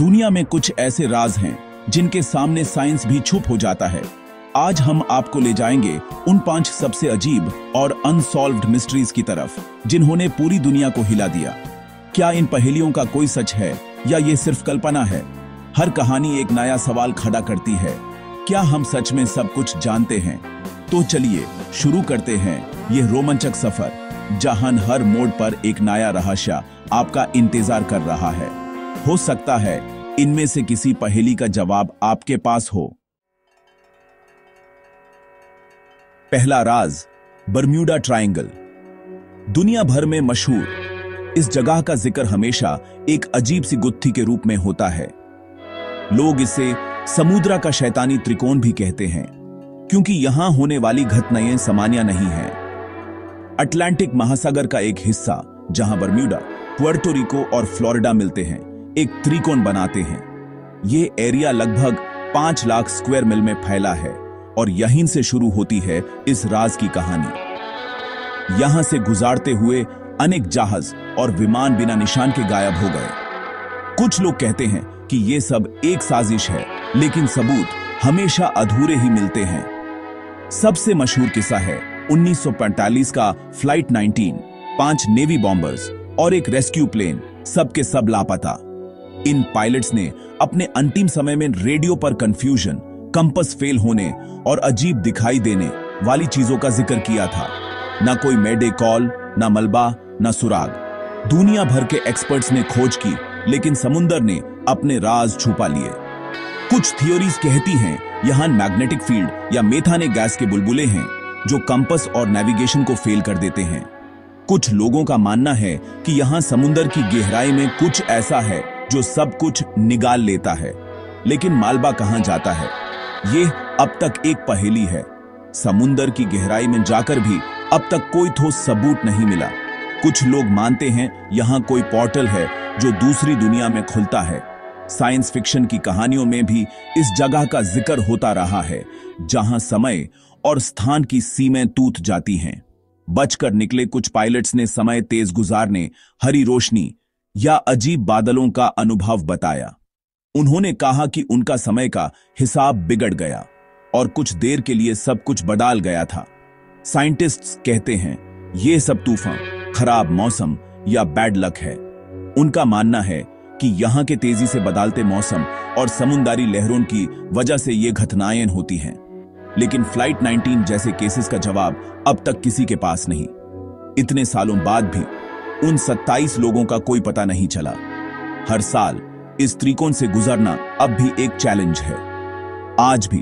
दुनिया में कुछ ऐसे राज हैं जिनके सामने साइंस भी चुप हो जाता है। आज हम आपको ले जाएंगे उन 5 सबसे अजीब और अनसॉल्व्ड मिस्ट्रीज की तरफ जिन्होंने पूरी दुनिया को हिला दिया। क्या इन पहेलियों का कोई सच है या ये सिर्फ कल्पना है? हर कहानी एक नया सवाल खड़ा करती है। क्या हम सच में सब कुछ जानते हैं? तो चलिए शुरू करते हैं ये रोमांचक सफर, जहां हर मोड़ पर एक नया रहस्य आपका इंतजार कर रहा है। हो सकता है इनमें से किसी पहेली का जवाब आपके पास हो। पहला राज, बरम्यूडा ट्रायंगल। दुनिया भर में मशहूर इस जगह का जिक्र हमेशा एक अजीब सी गुत्थी के रूप में होता है। लोग इसे समुद्र का शैतानी त्रिकोण भी कहते हैं, क्योंकि यहां होने वाली घटनाएं सामान्य नहीं हैं। अटलांटिक महासागर का एक हिस्सा, जहां बरम्यूडा, पुर्टो रिको और फ्लोरिडा मिलते हैं, एक त्रिकोण बनाते हैं। ये एरिया लगभग 5 लाख स्क्वायर मील में फैला है और यहीं से शुरू होती है इस राज की कहानी। यहां से गुजारते हुए अनेक जहाज और विमान बिना निशान के गायब हो गए। कुछ लोग कहते हैं कि ये सब एक साजिश है, लेकिन सबूत हमेशा अधूरे ही मिलते हैं। सबसे मशहूर किस्सा है 1945 का फ्लाइट 19, 5 नेवी बॉम्बर्स और एक रेस्क्यू प्लेन, सबके सब लापता। इन पायलट्स ने अपने अंतिम समय में रेडियो पर कंफ्यूजन, कंपस फेल होने और अजीब दिखाई देने वाली चीजों का जिक्र किया था। ना कोई मेडे कॉल, ना मलबा, ना सुराग। दुनिया भर के एक्सपर्ट्स ने खोज की, लेकिन समुंदर ने अपने राज छुपा लिए। कुछ थियोरीज कहती हैं यहां मैग्नेटिक फील्ड या मेथाने गैस के बुलबुले हैं जो कंपस और नेविगेशन को फेल कर देते हैं। कुछ लोगों का मानना है कि यहां समुंदर की गहराई में कुछ ऐसा है जो सब कुछ निकाल लेता है, लेकिन मालबा कहां जाता है, ये अब तक एक पहेली है। समुंदर की गहराई में जाकर भी अब तक कोई ठोस सबूत नहीं मिला। कुछ लोग मानते हैं यहां कोई पोर्टल है जो दूसरी दुनिया में खुलता है। साइंस फिक्शन की कहानियों में भी इस जगह का जिक्र होता रहा है, जहां समय और स्थान की सीमाएं टूट जाती हैं। बचकर निकले कुछ पायलट्स ने समय तेज गुजारने, हरी रोशनी या अजीब बादलों का अनुभव बताया। उन्होंने कहा कि उनका समय का हिसाब बिगड़ गया और कुछ देर के लिए सब कुछ बदल गया था। साइंटिस्ट्स कहते हैं यह सब तूफान, खराब मौसम या बैड लक है। उनका मानना है कि यहां के तेजी से बदलते मौसम और समुद्री लहरों की वजह से ये घटनाएं होती हैं। लेकिन फ्लाइट 19 जैसे केसेस का जवाब अब तक किसी के पास नहीं। इतने सालों बाद भी उन 27 लोगों का कोई पता नहीं चला। हर साल इस त्रिकोण से गुजरना अब भी एक चैलेंज है। आज भी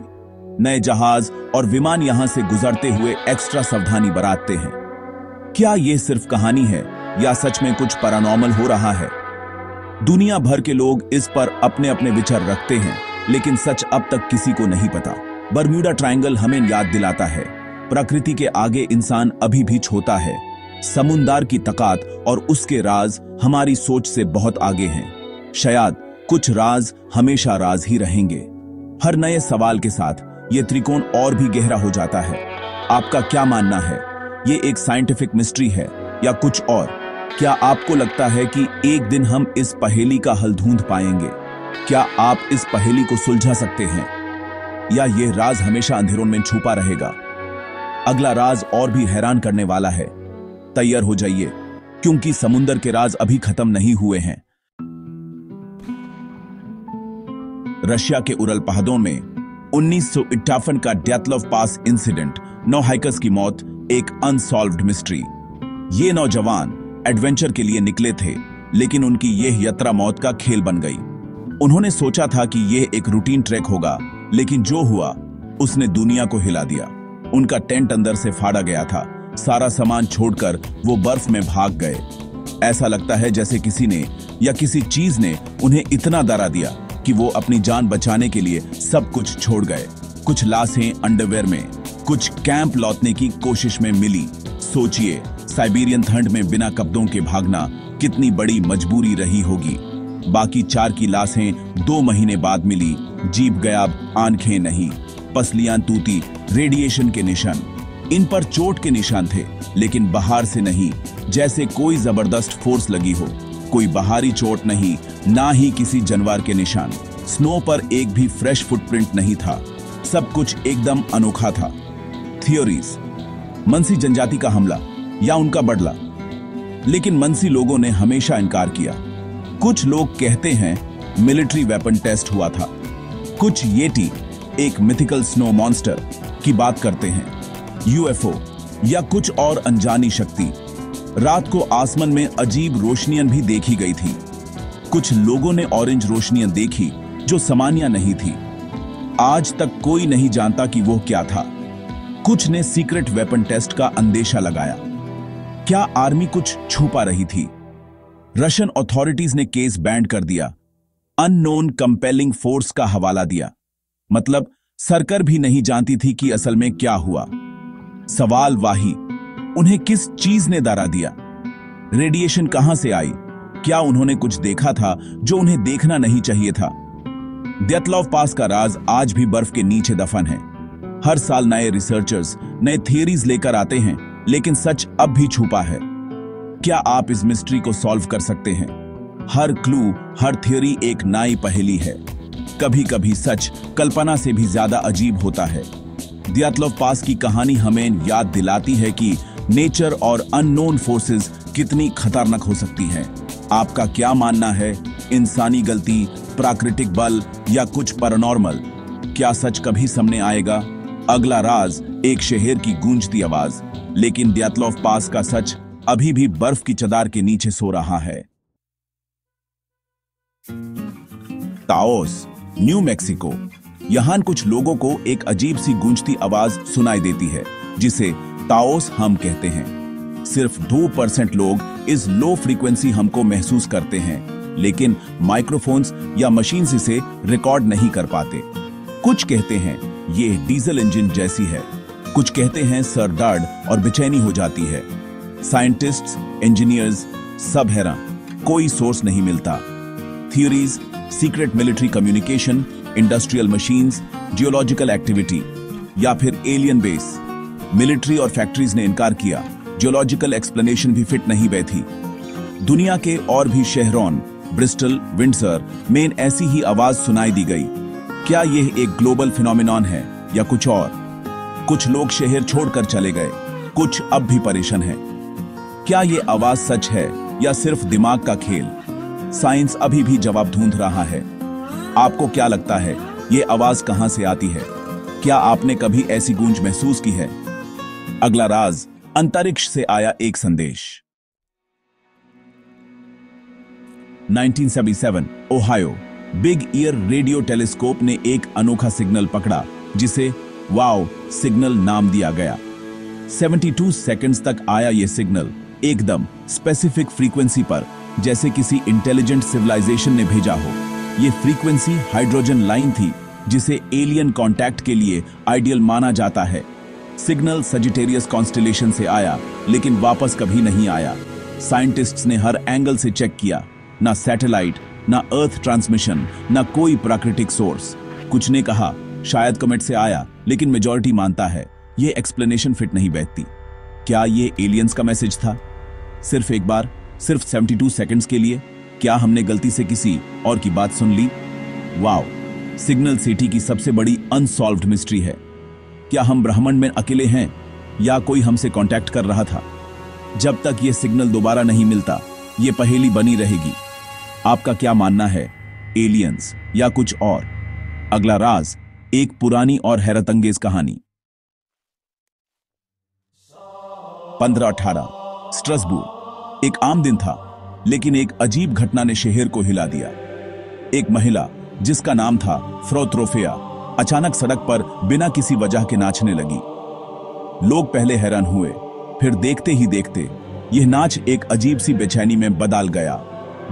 नए जहाज और विमान यहां से गुजरते हुए एक्स्ट्रा सावधानी बरतते हैं। क्या यह सिर्फ कहानी है या सच में कुछ पैरानॉर्मल हो रहा है? दुनिया भर के लोग इस पर अपने अपने विचार रखते हैं, लेकिन सच अब तक किसी को नहीं पता। बरम्यूडा ट्रायंगल हमें याद दिलाता है, प्रकृति के आगे इंसान अभी भी छोटा है। समुद्र की ताकत और उसके राज हमारी सोच से बहुत आगे हैं। शायद कुछ राज हमेशा राज ही रहेंगे। हर नए सवाल के साथ ये त्रिकोण और भी गहरा हो जाता है। आपका क्या मानना है? ये एक साइंटिफिक मिस्ट्री है या कुछ और? क्या आपको लगता है कि एक दिन हम इस पहेली का हल ढूंढ पाएंगे? क्या आप इस पहेली को सुलझा सकते हैं, या ये राज हमेशा अंधेरों में छुपा रहेगा? अगला राज और भी हैरान करने वाला है। तैयार हो जाइए, क्योंकि समुंदर के राज अभी खत्म नहीं हुए हैं। रशिया के उरल पहाड़ों में 1958 का डेथलव पास इंसिडेंट, 9 हाइकर्स की मौत एक अनसॉल्व्ड मिस्ट्री। ये नौजवान एडवेंचर के लिए निकले थे, लेकिन उनकी यह यात्रा मौत का खेल बन गई। उन्होंने सोचा था कि यह एक रूटीन ट्रैक होगा, लेकिन जो हुआ उसने दुनिया को हिला दिया। उनका टेंट अंदर से फाड़ा गया था। सारा सामान छोड़कर वो बर्फ में भाग गए। ऐसा लगता है जैसे किसी ने या किसी चीज ने उन्हें इतना डरा दिया कि वो अपनी जान बचाने के लिए सब कुछ छोड़ गए। कुछ लाशें अंडरवेयर में, कुछ कैंप लौटने की कोशिश में मिली। सोचिए, साइबेरियन ठंड में बिना कपड़ों के भागना कितनी बड़ी मजबूरी रही होगी। बाकी 4 की लाशें 2 महीने बाद मिली। जीभ गायब, आंखें नहीं, पसलियां टूटी, रेडिएशन के निशान। इन पर चोट के निशान थे, लेकिन बाहर से नहीं, जैसे कोई जबरदस्त फोर्स लगी हो। कोई बाहरी चोट नहीं, ना ही किसी जानवर के निशान। स्नो पर एक भी फ्रेश फुटप्रिंट नहीं था। सब कुछ एकदम अनोखा था। थियोरीज, मनसी जनजाति का हमला या उनका बदला, लेकिन मनसी लोगों ने हमेशा इनकार किया। कुछ लोग कहते हैं मिलिट्री वेपन टेस्ट हुआ था। कुछ येटी, एक मिथिकल स्नो मॉन्स्टर की बात करते हैं, यूएफओ या कुछ और अनजानी शक्ति। रात को आसमान में अजीब रोशनियां भी देखी गई थी। कुछ लोगों ने ऑरेंज रोशनियां देखी जो सामान्य नहीं थी। आज तक कोई नहीं जानता कि वो क्या था। कुछ ने सीक्रेट वेपन टेस्ट का अंदेशा लगाया। क्या आर्मी कुछ छुपा रही थी? रशियन अथॉरिटीज ने केस बैंड कर दिया। अननोन कंपेलिंग फोर्स का हवाला दिया। मतलब सरकार भी नहीं जानती थी कि असल में क्या हुआ। सवाल वाही, उन्हें किस चीज ने डरा दिया? रेडिएशन कहां से आई? क्या उन्होंने कुछ देखा था जो उन्हें देखना नहीं चाहिए था? द्यातलॉव पास का राज आज भी बर्फ के नीचे दफन है। हर साल नए रिसर्चर्स नए थियरीज लेकर आते हैं, लेकिन सच अब भी छुपा है। क्या आप इस मिस्ट्री को सॉल्व कर सकते हैं? हर क्लू, हर थियरी एक नई पहेली है। कभी कभी सच कल्पना से भी ज्यादा अजीब होता है। द्यातलॉव पास की कहानी हमें याद दिलाती है कि नेचर और अननोन फोर्सेस कितनी खतरनाक हो सकती हैं। आपका क्या मानना है? इंसानी गलती, प्राकृतिक बल या कुछ पैरानॉर्मल? क्या सच कभी सामने आएगा? अगला राज, एक शहर की गूंजती आवाज, लेकिन द्यातलॉव पास का सच अभी भी बर्फ की चदर के नीचे सो रहा है। Taos, new Mexico. यहां कुछ लोगों को एक अजीब सी गूंजती आवाज सुनाई देती है, जिसे ताओस हम कहते हैं। सिर्फ 2% लोग इस लो फ्रीक्वेंसी हमको महसूस करते हैं, लेकिन माइक्रोफोन्स या मशीन से इसे रिकॉर्ड नहीं कर पाते। कुछ कहते हैं ये डीजल इंजन जैसी है, कुछ कहते हैं सर दर्द और बेचैनी हो जाती है। साइंटिस्ट्स, इंजीनियर्स सब हैरान, कोई सोर्स नहीं मिलता। Theories, secret military communication, industrial machines, geological activity या फिर एलियन बेस। मिलिट्री और फैक्ट्रीज ने इनकार किया, जियोलॉजिकल एक्सप्लेनेशन भी फिट नहीं बैठी। दुनिया के और भी शहरों, ब्रिस्टल, विंडसर में ऐसी ही आवाज सुनाई दी गई। क्या यह एक ग्लोबल फिनोमिनॉन है या कुछ और? कुछ लोग शहर छोड़कर चले गए, कुछ अब भी परेशान हैं। क्या यह आवाज सच है या सिर्फ दिमाग का खेल? साइंस अभी भी जवाब ढूंढ रहा है। आपको क्या लगता है, यह आवाज कहां से आती है? क्या आपने कभी ऐसी गूंज महसूस की है? अगला राज, अंतरिक्ष से आया एक संदेश। 1977 Ohio big year radio telescope ने एक अनोखा सिग्नल पकड़ा, जिसे वाओ सिग्नल नाम दिया गया। 72 सेकंड्स तक आया यह सिग्नल, एकदम स्पेसिफिक फ्रीक्वेंसी पर, जैसे किसी इंटेलिजेंट सिविलाइजेशन ने भेजा हो। यह फ्रीक्वेंसी हाइड्रोजन लाइन थी, जिसे एलियन कांटेक्ट के लिए आइडियल माना जाता है। सिग्नल सजिटेरियस कॉन्स्टेलेशन से आया, लेकिन वापस कभी नहीं आया। साइंटिस्ट्स ने हर एंगल से चेक किया, ना सैटेलाइट, ना अर्थ ट्रांसमिशन, ना कोई प्राकृतिक सोर्स। कुछ ने कहा शायद कमेट से आया, लेकिन मेजॉरिटी मानता है यह एक्सप्लेनेशन फिट नहीं बैठती। क्या यह एलियंस का मैसेज था? सिर्फ एक बार, सिर्फ 72 सेकंड्स के लिए? क्या हमने गलती से किसी और की बात सुन ली? वाओ, सिग्नल सिटी की सबसे बड़ी अनसॉल्व्ड मिस्ट्री है। क्या हम ब्रह्मांड में अकेले हैं या कोई हमसे कांटेक्ट कर रहा था? जब तक यह सिग्नल दोबारा नहीं मिलता, यह पहेली बनी रहेगी। आपका क्या मानना है, एलियंस या कुछ और? अगला राज, एक पुरानी और हैरतअंगेज कहानी। 1518 स्ट्रसबूर। एक आम दिन था, लेकिन एक अजीब घटना ने शहर को हिला दिया। एक महिला जिसका नाम था फ्रौ त्रोफेया अचानक सड़क पर बिना किसी वजह के नाचने लगी। लोग पहले हैरान हुए, फिर देखते ही देखते यह नाच एक अजीब सी बेचैनी में बदल गया।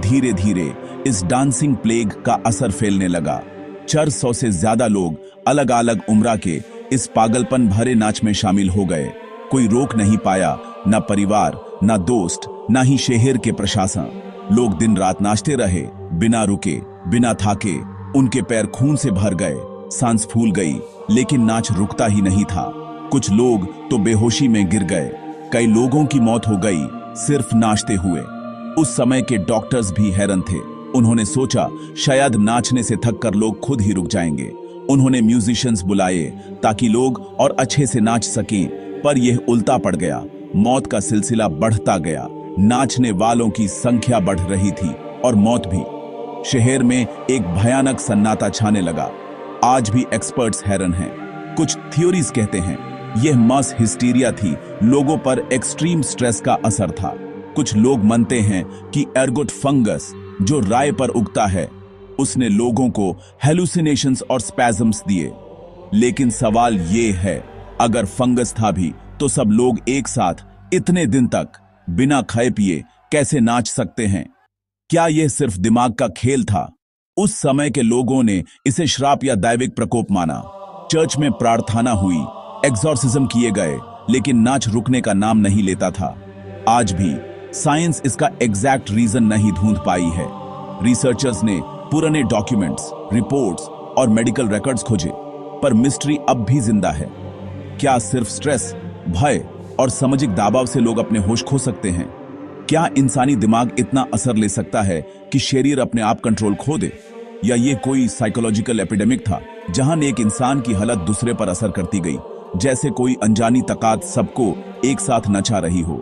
धीरे धीरे इस डांसिंग प्लेग का असर फैलने लगा। 400 से ज्यादा लोग अलग अलग उम्र के इस पागलपन भरे नाच में शामिल हो गए। कोई रोक नहीं पाया, ना परिवार, ना दोस्त, ना ही शहर के प्रशासन। लोग दिन रात नाचते रहे, बिना रुके, बिना थाके। उनके पैर खून से भर गए, सांस फूल गई, लेकिन नाच रुकता ही नहीं था। कुछ लोग तो बेहोशी में गिर गए, कई लोगों की मौत हो गई सिर्फ नाचते हुए। उस समय के डॉक्टर्स भी हैरान थे। उन्होंने सोचा शायद नाचने से थक कर लोग खुद ही रुक जाएंगे। उन्होंने म्यूजिशियंस बुलाए ताकि लोग और अच्छे से नाच सकें, पर यह उल्टा पड़ गया। मौत का सिलसिला बढ़ता गया। नाचने वालों की संख्या बढ़ रही थी और मौत भी। शहर में एक भयानक सन्नाटा छाने लगा। आज भी एक्सपर्ट्स हैरान हैं। कुछ थ्योरीज कहते हैं यह मास हिस्टीरिया थी, लोगों पर एक्सट्रीम स्ट्रेस का असर था। कुछ लोग मानते हैं कि एर्गोट फंगस जो राय पर उगता है, उसने लोगों को हेलुसिनेशंस और स्पैज़म्स दिए। लेकिन सवाल यह है, अगर फंगस था भी तो सब लोग एक साथ इतने दिन तक बिना खाए पिए कैसे नाच सकते हैं? क्या यह सिर्फ दिमाग का खेल था? उस समय के लोगों ने इसे श्राप या दैविक प्रकोप माना। चर्च में प्रार्थना हुई, एक्सॉर्सिज्म किए गए, लेकिन नाच रुकने का नाम नहीं लेता था। आज भी साइंस इसका एग्जैक्ट रीजन नहीं ढूंढ पाई है। रिसर्चर्स ने पुराने डॉक्यूमेंट्स, रिपोर्ट्स और मेडिकल रिकॉर्ड्स खोजे, पर मिस्ट्री अब भी जिंदा है। क्या सिर्फ स्ट्रेस, भय और सामाजिक दबाव से लोग अपने होश खो सकते हैं? क्या इंसानी दिमाग इतना असर ले सकता है कि शरीर अपने आप कंट्रोल खो दे? या ये कोई साइकोलॉजिकल एपिडेमिक था जहां एक इंसान की हालत दूसरे पर असर करती गई, जैसे कोई अनजानी ताकत सबको एक साथ नचा रही हो?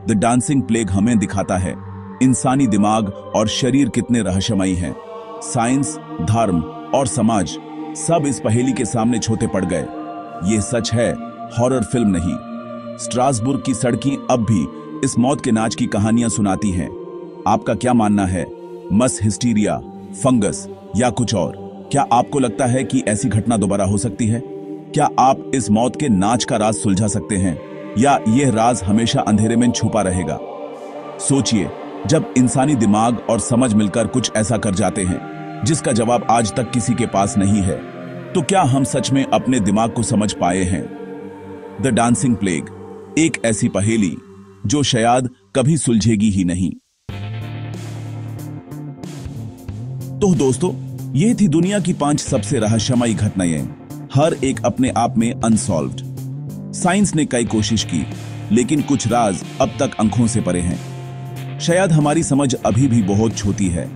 द डांसिंग प्लेग हमें दिखाता है इंसानी दिमाग और शरीर कितने रहस्यमयी हैं। साइंस, धर्म और समाज सब इस पहेली के सामने छोटे पड़ गए। यह सच है, हॉरर फिल्म नहीं। स्ट्रासबुर्ग की सड़कें अब भी इस मौत के नाच की कहानियां सुनाती हैं। आपका क्या मानना है? मस हिस्टीरिया, फंगस या कुछ और? क्या आपको लगता है कि ऐसी घटना दोबारा हो सकती है? क्या आप इस मौत के नाच का राज सुलझा सकते हैं, या यह राज हमेशा अंधेरे में छुपा रहेगा? सोचिए, जब इंसानी दिमाग और समझ मिलकर कुछ ऐसा कर जाते हैं जिसका जवाब आज तक किसी के पास नहीं है, तो क्या हम सच में अपने दिमाग को समझ पाए हैं? द डांसिंग प्लेग, एक ऐसी पहेली जो शायद कभी सुलझेगी ही नहीं। तो दोस्तों, ये थी दुनिया की 5 सबसे रहस्यमयी घटनाएं, हर एक अपने आप में अनसॉल्व्ड। साइंस ने कई कोशिश की, लेकिन कुछ राज अब तक आंखों से परे हैं। शायद हमारी समझ अभी भी बहुत छोटी है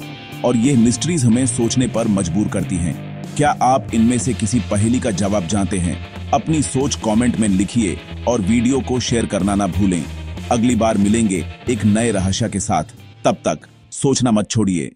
और ये मिस्ट्रीज हमें सोचने पर मजबूर करती हैं। क्या आप इनमें से किसी पहेली का जवाब जानते हैं? अपनी सोच कमेंट में लिखिए और वीडियो को शेयर करना ना भूलें। अगली बार मिलेंगे एक नए रहस्य के साथ। तब तक सोचना मत छोड़िए।